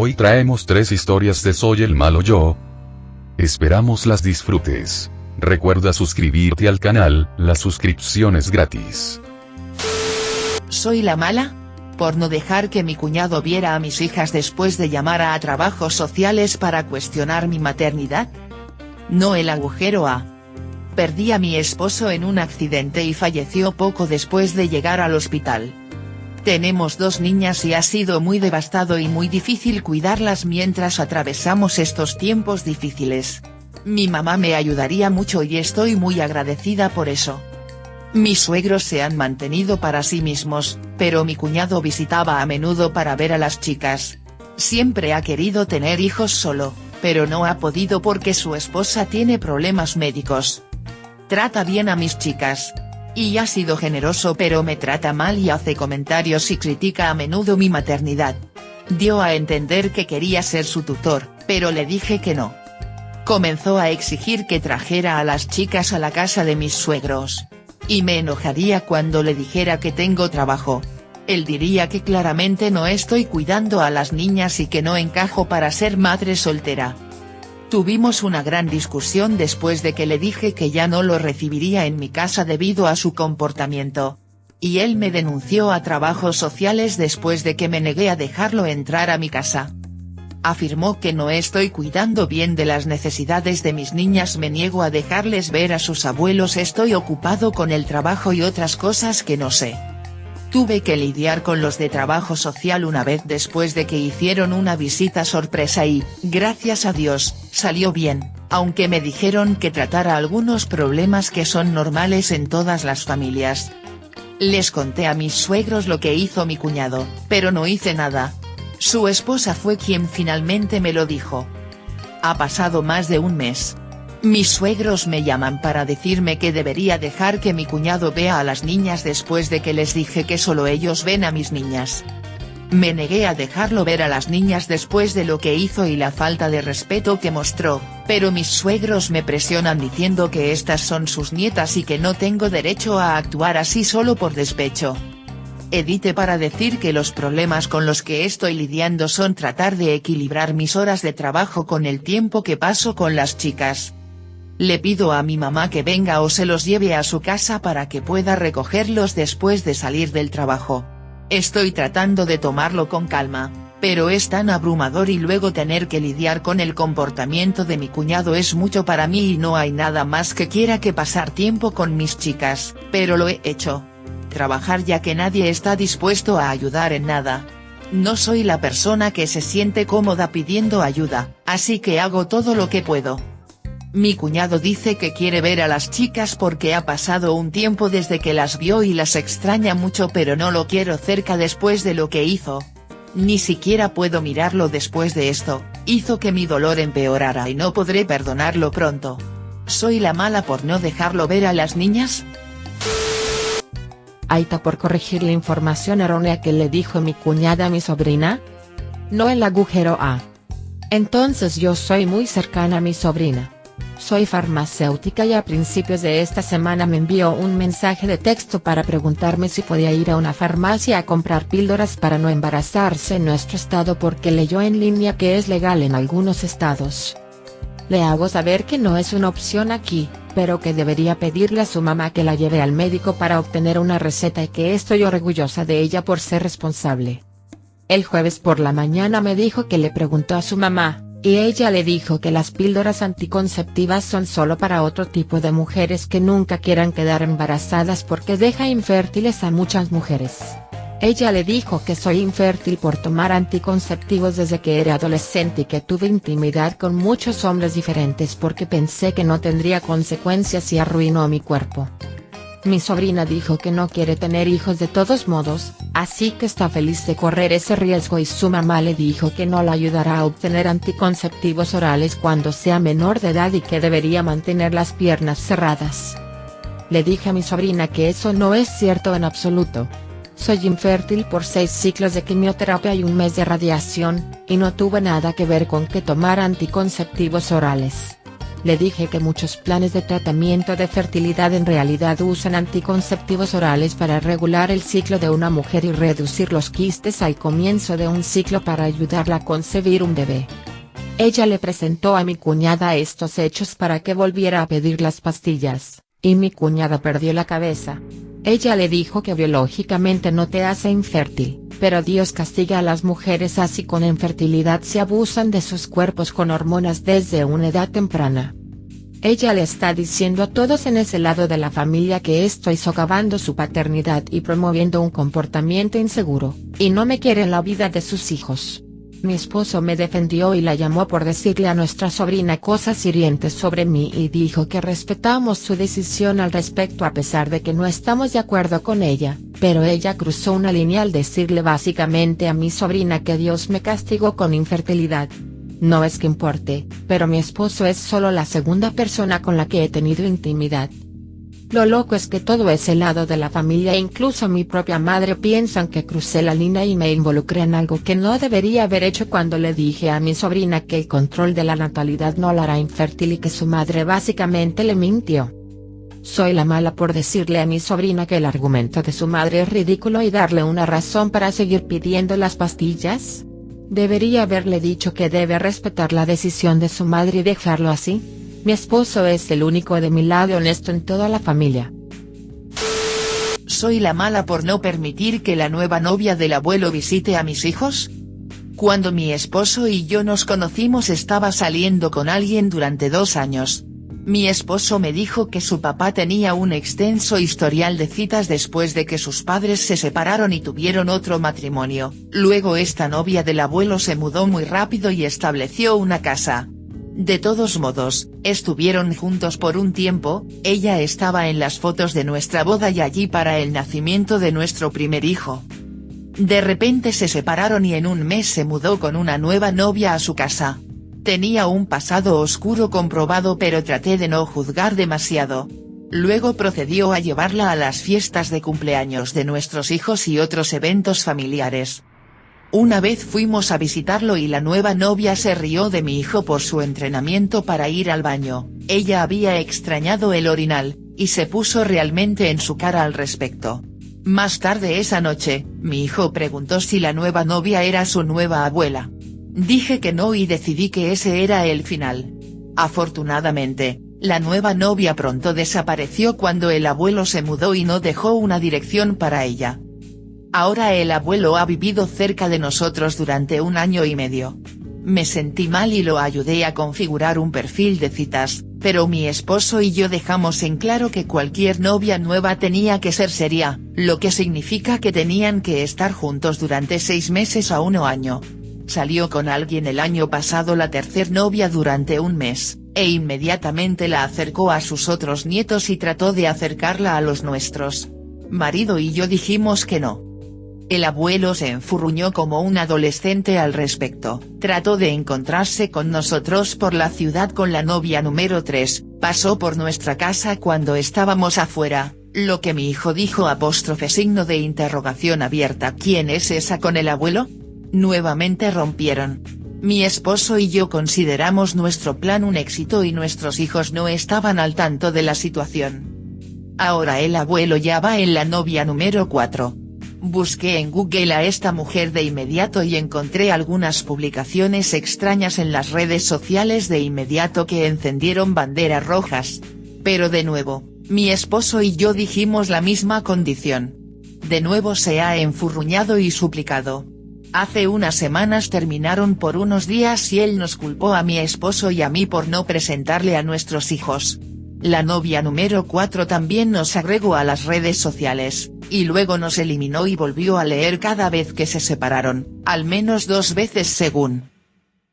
Hoy traemos 3 historias de Soy el malo yo. Esperamos las disfrutes. Recuerda suscribirte al canal, la suscripción es gratis. ¿Soy la mala? Por no dejar que mi cuñado viera a mis hijas después de llamar a trabajos sociales para cuestionar mi maternidad. No, el agujero A. Perdí a mi esposo en un accidente y falleció poco después de llegar al hospital. Tenemos 2 niñas y ha sido muy devastado y muy difícil cuidarlas mientras atravesamos estos tiempos difíciles. Mi mamá me ayudaría mucho y estoy muy agradecida por eso. Mis suegros se han mantenido para sí mismos, pero mi cuñado visitaba a menudo para ver a las chicas. Siempre ha querido tener hijos solo, pero no ha podido porque su esposa tiene problemas médicos. Trata bien a mis chicas. Y ha sido generoso, pero me trata mal y hace comentarios y critica a menudo mi maternidad. Dio a entender que quería ser su tutor, pero le dije que no. Comenzó a exigir que trajera a las chicas a la casa de mis suegros. Y me enojaría cuando le dijera que tengo trabajo. Él diría que claramente no estoy cuidando a las niñas y que no encajo para ser madre soltera. Tuvimos una gran discusión después de que le dije que ya no lo recibiría en mi casa debido a su comportamiento. Y él me denunció a trabajos sociales después de que me negué a dejarlo entrar a mi casa. Afirmó que no estoy cuidando bien de las necesidades de mis niñas, me niego a dejarles ver a sus abuelos, estoy ocupado con el trabajo y otras cosas que no sé. Tuve que lidiar con los de trabajo social una vez después de que hicieron una visita sorpresa y, gracias a Dios, salió bien, aunque me dijeron que tratara algunos problemas que son normales en todas las familias. Les conté a mis suegros lo que hizo mi cuñado, pero no hice nada. Su esposa fue quien finalmente me lo dijo. Ha pasado más de un mes. Mis suegros me llaman para decirme que debería dejar que mi cuñado vea a las niñas después de que les dije que solo ellos ven a mis niñas. Me negué a dejarlo ver a las niñas después de lo que hizo y la falta de respeto que mostró, pero mis suegros me presionan diciendo que estas son sus nietas y que no tengo derecho a actuar así solo por despecho. Edité para decir que los problemas con los que estoy lidiando son tratar de equilibrar mis horas de trabajo con el tiempo que paso con las chicas. Le pido a mi mamá que venga o se los lleve a su casa para que pueda recogerlos después de salir del trabajo. Estoy tratando de tomarlo con calma, pero es tan abrumador y luego tener que lidiar con el comportamiento de mi cuñado es mucho para mí y no hay nada más que quiera que pasar tiempo con mis chicas, pero lo he hecho. Trabajar ya que nadie está dispuesto a ayudar en nada. No soy la persona que se siente cómoda pidiendo ayuda, así que hago todo lo que puedo. Mi cuñado dice que quiere ver a las chicas porque ha pasado un tiempo desde que las vio y las extraña mucho, pero no lo quiero cerca después de lo que hizo. Ni siquiera puedo mirarlo después de esto, hizo que mi dolor empeorara y no podré perdonarlo pronto. ¿Soy la mala por no dejarlo ver a las niñas? Aita por corregir la información errónea que le dijo mi cuñada a mi sobrina. No, el agujero A. Entonces yo soy muy cercana a mi sobrina. Soy farmacéutica y a principios de esta semana me envió un mensaje de texto para preguntarme si podía ir a una farmacia a comprar píldoras para no embarazarse en nuestro estado porque leyó en línea que es legal en algunos estados. Le hago saber que no es una opción aquí, pero que debería pedirle a su mamá que la lleve al médico para obtener una receta y que estoy orgullosa de ella por ser responsable. El jueves por la mañana me dijo que le preguntó a su mamá, y ella le dijo que las píldoras anticonceptivas son solo para otro tipo de mujeres que nunca quieran quedar embarazadas porque deja infértiles a muchas mujeres. Ella le dijo que soy infértil por tomar anticonceptivos desde que era adolescente y que tuve intimidad con muchos hombres diferentes porque pensé que no tendría consecuencias y arruinó mi cuerpo. Mi sobrina dijo que no quiere tener hijos de todos modos, así que está feliz de correr ese riesgo y su mamá le dijo que no la ayudará a obtener anticonceptivos orales cuando sea menor de edad y que debería mantener las piernas cerradas. Le dije a mi sobrina que eso no es cierto en absoluto. Soy infértil por 6 ciclos de quimioterapia y un mes de radiación, y no tuve nada que ver con que tomar anticonceptivos orales. Le dije que muchos planes de tratamiento de fertilidad en realidad usan anticonceptivos orales para regular el ciclo de una mujer y reducir los quistes al comienzo de un ciclo para ayudarla a concebir un bebé. Ella le presentó a mi cuñada estos hechos para que volviera a pedir las pastillas, y mi cuñada perdió la cabeza. Ella le dijo que biológicamente no te hace infértil, pero Dios castiga a las mujeres así con infertilidad si abusan de sus cuerpos con hormonas desde una edad temprana. Ella le está diciendo a todos en ese lado de la familia que estoy socavando su paternidad y promoviendo un comportamiento inseguro, y no me quiere en la vida de sus hijos. Mi esposo me defendió y la llamó por decirle a nuestra sobrina cosas hirientes sobre mí y dijo que respetamos su decisión al respecto a pesar de que no estamos de acuerdo con ella, pero ella cruzó una línea al decirle básicamente a mi sobrina que Dios me castigó con infertilidad. No es que importe, pero mi esposo es solo la segunda persona con la que he tenido intimidad. Lo loco es que todo ese lado de la familia e incluso mi propia madre piensan que crucé la línea y me involucré en algo que no debería haber hecho cuando le dije a mi sobrina que el control de la natalidad no la hará infértil y que su madre básicamente le mintió. ¿Soy la mala por decirle a mi sobrina que el argumento de su madre es ridículo y darle una razón para seguir pidiendo las pastillas? ¿Debería haberle dicho que debe respetar la decisión de su madre y dejarlo así? Mi esposo es el único de mi lado honesto en toda la familia. ¿Soy la mala por no permitir que la nueva novia del abuelo visite a mis hijos? Cuando mi esposo y yo nos conocimos estaba saliendo con alguien durante 2 años. Mi esposo me dijo que su papá tenía un extenso historial de citas después de que sus padres se separaron y tuvieron otro matrimonio. Luego esta novia del abuelo se mudó muy rápido y estableció una casa. De todos modos, estuvieron juntos por un tiempo, ella estaba en las fotos de nuestra boda y allí para el nacimiento de nuestro primer hijo. De repente se separaron y en un mes se mudó con una nueva novia a su casa. Tenía un pasado oscuro comprobado pero traté de no juzgar demasiado. Luego procedió a llevarla a las fiestas de cumpleaños de nuestros hijos y otros eventos familiares. Una vez fuimos a visitarlo y la nueva novia se rió de mi hijo por su entrenamiento para ir al baño, ella había extrañado el orinal, y se puso realmente en su cara al respecto. Más tarde esa noche, mi hijo preguntó si la nueva novia era su nueva abuela. Dije que no y decidí que ese era el final. Afortunadamente, la nueva novia pronto desapareció cuando el abuelo se mudó y no dejó una dirección para ella. Ahora el abuelo ha vivido cerca de nosotros durante 1 año y medio. Me sentí mal y lo ayudé a configurar un perfil de citas, pero mi esposo y yo dejamos en claro que cualquier novia nueva tenía que ser seria, lo que significa que tenían que estar juntos durante 6 meses a 1 año. Salió con alguien el año pasado la tercer novia durante 1 mes, e inmediatamente la acercó a sus otros nietos y trató de acercarla a los nuestros. Marido y yo dijimos que no. El abuelo se enfurruñó como un adolescente al respecto, trató de encontrarse con nosotros por la ciudad con la novia número 3, pasó por nuestra casa cuando estábamos afuera, lo que mi hijo dijo signo de interrogación abierta. ¿Quién es esa con el abuelo? Nuevamente rompieron. Mi esposo y yo consideramos nuestro plan un éxito y nuestros hijos no estaban al tanto de la situación. Ahora el abuelo ya va en la novia número 4. Busqué en Google a esta mujer de inmediato y encontré algunas publicaciones extrañas en las redes sociales de inmediato que encendieron banderas rojas. Pero de nuevo, mi esposo y yo dijimos la misma condición. De nuevo se ha enfurruñado y suplicado. Hace unas semanas terminaron por unos días y él nos culpó a mi esposo y a mí por no presentarle a nuestros hijos. La novia número 4 también nos agregó a las redes sociales, y luego nos eliminó y volvió a leer cada vez que se separaron, al menos 2 veces según.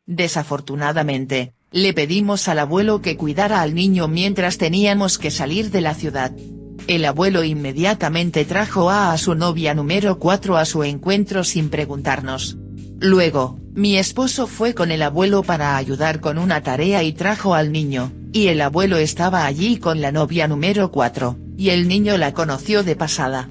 Desafortunadamente, le pedimos al abuelo que cuidara al niño mientras teníamos que salir de la ciudad. El abuelo inmediatamente trajo a su novia número 4 a su encuentro sin preguntarnos. Luego, mi esposo fue con el abuelo para ayudar con una tarea y trajo al niño, y el abuelo estaba allí con la novia número 4, y el niño la conoció de pasada.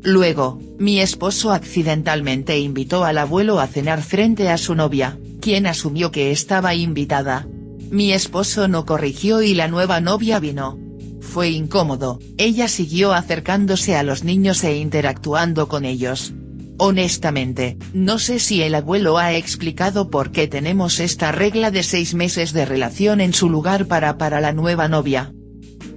Luego, mi esposo accidentalmente invitó al abuelo a cenar frente a su novia, quien asumió que estaba invitada. Mi esposo no corrigió y la nueva novia vino. Fue incómodo, ella siguió acercándose a los niños e interactuando con ellos. Honestamente, no sé si el abuelo ha explicado por qué tenemos esta regla de 6 meses de relación en su lugar para la nueva novia.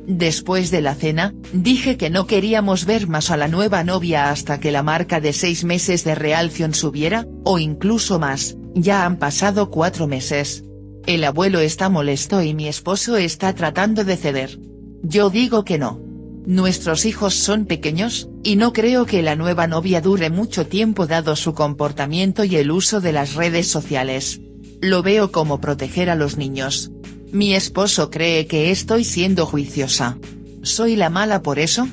Después de la cena, dije que no queríamos ver más a la nueva novia hasta que la marca de 6 meses de relación subiera, o incluso más. Ya han pasado 4 meses. El abuelo está molesto y mi esposo está tratando de ceder. Yo digo que no. Nuestros hijos son pequeños, y no creo que la nueva novia dure mucho tiempo dado su comportamiento y el uso de las redes sociales. Lo veo como proteger a los niños. Mi esposo cree que estoy siendo juiciosa. ¿Soy la mala por eso?